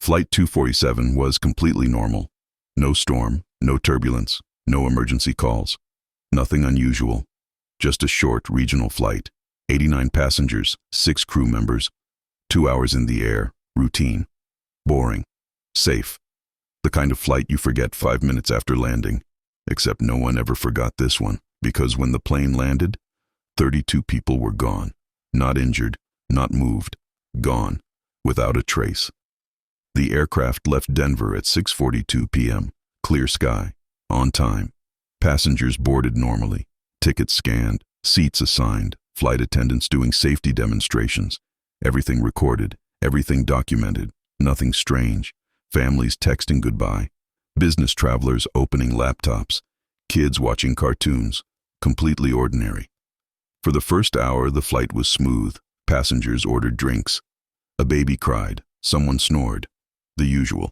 Flight 247 was completely normal. No storm, no turbulence, no emergency calls. Nothing unusual. Just a short regional flight. 89 passengers, 6 crew members. 2 hours in the air. Routine. Boring. Safe. The kind of flight you forget 5 minutes after landing. Except no one ever forgot this one, because when the plane landed, 32 people were gone. Not injured, not moved. Gone. Without a trace. The aircraft left Denver at 6:42 p.m. Clear sky. On time. Passengers boarded normally. Tickets scanned. Seats assigned. Flight attendants doing safety demonstrations. Everything recorded. Everything documented. Nothing strange. Families texting goodbye. Business travelers opening laptops. Kids watching cartoons. Completely ordinary. For the first hour, the flight was smooth. Passengers ordered drinks. A baby cried. Someone snored. The usual.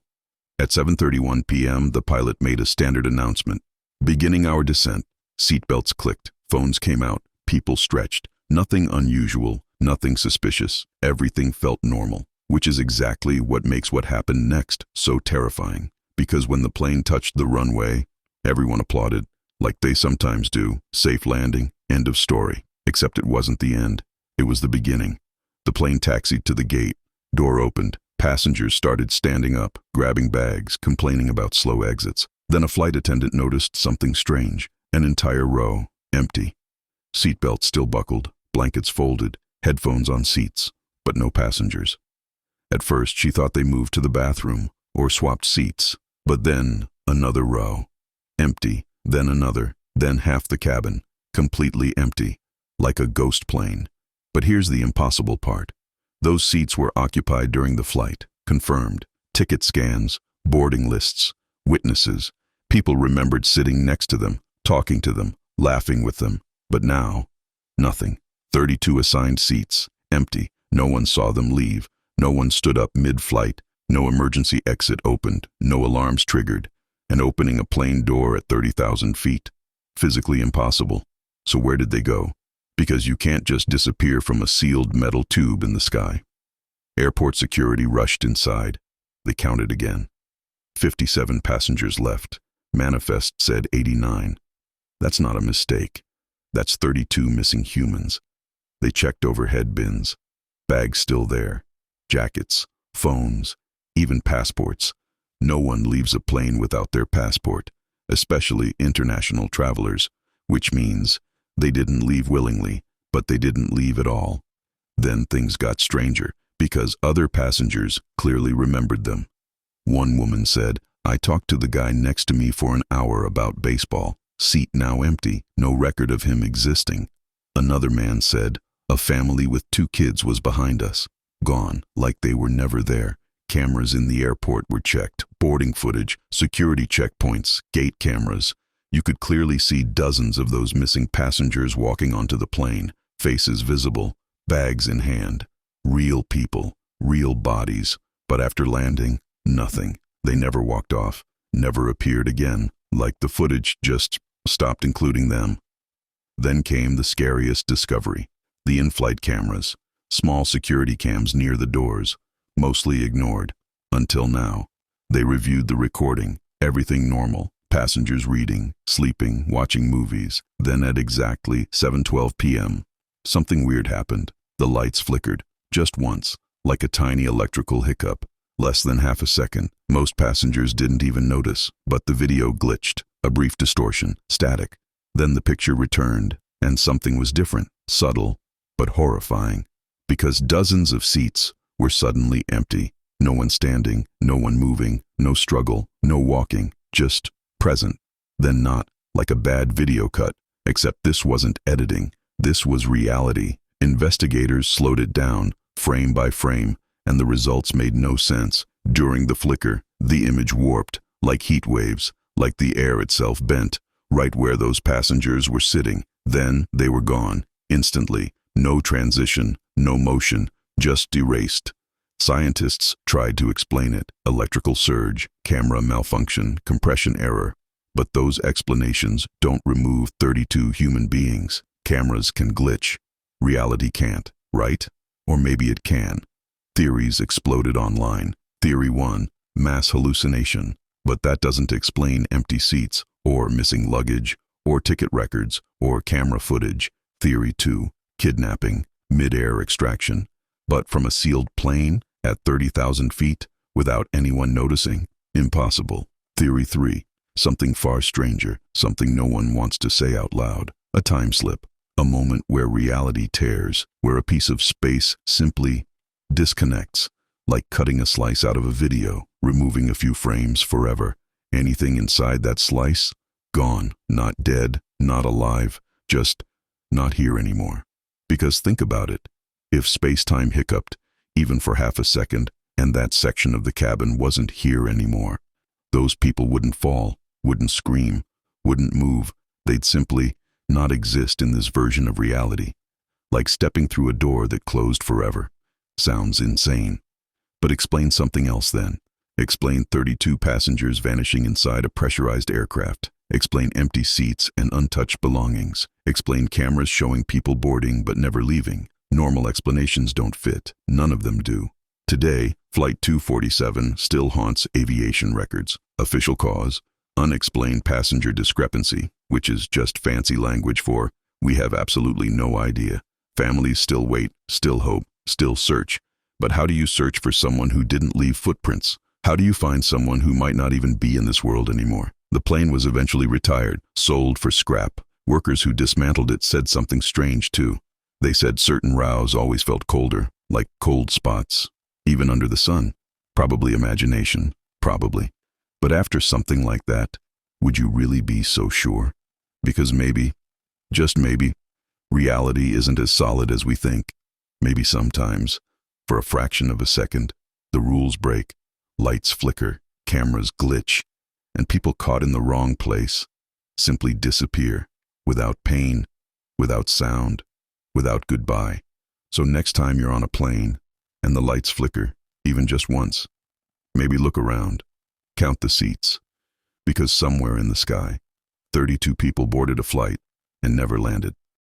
At 7:31 p.m., the pilot made a standard announcement. Beginning our descent. Seatbelts clicked. Phones came out. People stretched. Nothing unusual. Nothing suspicious. Everything felt normal. Which is exactly what makes what happened next so terrifying. Because when the plane touched the runway, everyone applauded, like they sometimes do. Safe landing. End of story. Except it wasn't the end. It was the beginning. The plane taxied to the gate. Door opened. Passengers started standing up, grabbing bags, complaining about slow exits. Then a flight attendant noticed something strange. An entire row. Empty. Seatbelts still buckled, blankets folded, headphones on seats, but no passengers. At first, she thought they moved to the bathroom or swapped seats. But then, another row. Empty. Then another. Then half the cabin. Completely empty. Like a ghost plane. But here's the impossible part. Those seats were occupied during the flight. Confirmed. Ticket scans. Boarding lists. Witnesses. People remembered sitting next to them, talking to them, laughing with them. But now, nothing. 32 assigned seats. Empty. No one saw them leave. No one stood up mid-flight. No emergency exit opened. No alarms triggered. And opening a plane door at 30,000 feet. Physically impossible. So where did they go? Because you can't just disappear from a sealed metal tube in the sky. Airport security rushed inside. They counted again. 57 passengers left. Manifest said 89. That's not a mistake. That's 32 missing humans. They checked overhead bins. Bags still there. Jackets, phones, even passports. No one leaves a plane without their passport, especially international travelers, which means they didn't leave willingly, but they didn't leave at all. Then things got stranger, because other passengers clearly remembered them. One woman said, "I talked to the guy next to me for an hour about baseball. Seat now empty, no record of him existing." Another man said, "A family with 2 kids was behind us. Gone, like they were never there. Cameras in the airport were checked, boarding footage, security checkpoints, gate cameras. You could clearly see dozens of those missing passengers walking onto the plane, faces visible, bags in hand. Real people, real bodies. But after landing, nothing. They never walked off, never appeared again, like the footage just stopped including them." Then came the scariest discovery. The in-flight cameras. Small security cams near the doors. Mostly ignored. Until now. They reviewed the recording. Everything normal. Passengers reading, sleeping, watching movies. Then at exactly 7:12 p.m., something weird happened. The lights flickered. Just once. Like a tiny electrical hiccup. Less than half a second. Most passengers didn't even notice. But the video glitched. A brief distortion. Static. Then the picture returned. And something was different. Subtle. But horrifying. Because dozens of seats were suddenly empty. No one standing. No one moving. No struggle. No walking. Just present. Then not. Like a bad video cut. Except this wasn't editing. This was reality. Investigators slowed it down, frame by frame, and the results made no sense. During the flicker, the image warped, like heat waves, like the air itself bent, right where those passengers were sitting. Then they were gone, instantly. No transition, no motion, just erased. Scientists tried to explain it. Electrical surge, camera malfunction, compression error. But those explanations don't remove 32 human beings. Cameras can glitch. Reality can't, right? Or maybe it can. Theories exploded online. Theory 1, mass hallucination. But that doesn't explain empty seats, or missing luggage, or ticket records, or camera footage. Theory 2, kidnapping, mid-air extraction. But from a sealed plane at 30,000 feet without anyone noticing? Impossible. Theory 3, something far stranger, something no one wants to say out loud. A time slip. A moment where reality tears, where a piece of space simply disconnects, like cutting a slice out of a video, removing a few frames forever. Anything inside that slice? Gone. Not dead, not alive, just not here anymore. Because think about it. If space-time hiccuped, even for half a second, and that section of the cabin wasn't here anymore, those people wouldn't fall, wouldn't scream, wouldn't move. They'd simply not exist in this version of reality. Like stepping through a door that closed forever. Sounds insane. But explain something else then. Explain 32 passengers vanishing inside a pressurized aircraft. Explain empty seats and untouched belongings. Explain cameras showing people boarding but never leaving. Normal explanations don't fit. None of them do. Today, Flight 247 still haunts aviation records. Official cause: unexplained passenger discrepancy, which is just fancy language for we have absolutely no idea. Families still wait, still hope, still search. But how do you search for someone who didn't leave footprints? How do you find someone who might not even be in this world anymore? The plane was eventually retired, sold for scrap. Workers who dismantled it said something strange too. They said certain rows always felt colder, like cold spots, even under the sun. Probably imagination, probably. But after something like that, would you really be so sure? Because maybe, just maybe, reality isn't as solid as we think. Maybe sometimes, for a fraction of a second, the rules break, lights flicker, cameras glitch, and people caught in the wrong place simply disappear, without pain, without sound, without goodbye. So next time you're on a plane, and the lights flicker, even just once, maybe look around, count the seats, because somewhere in the sky, 32 people boarded a flight and never landed.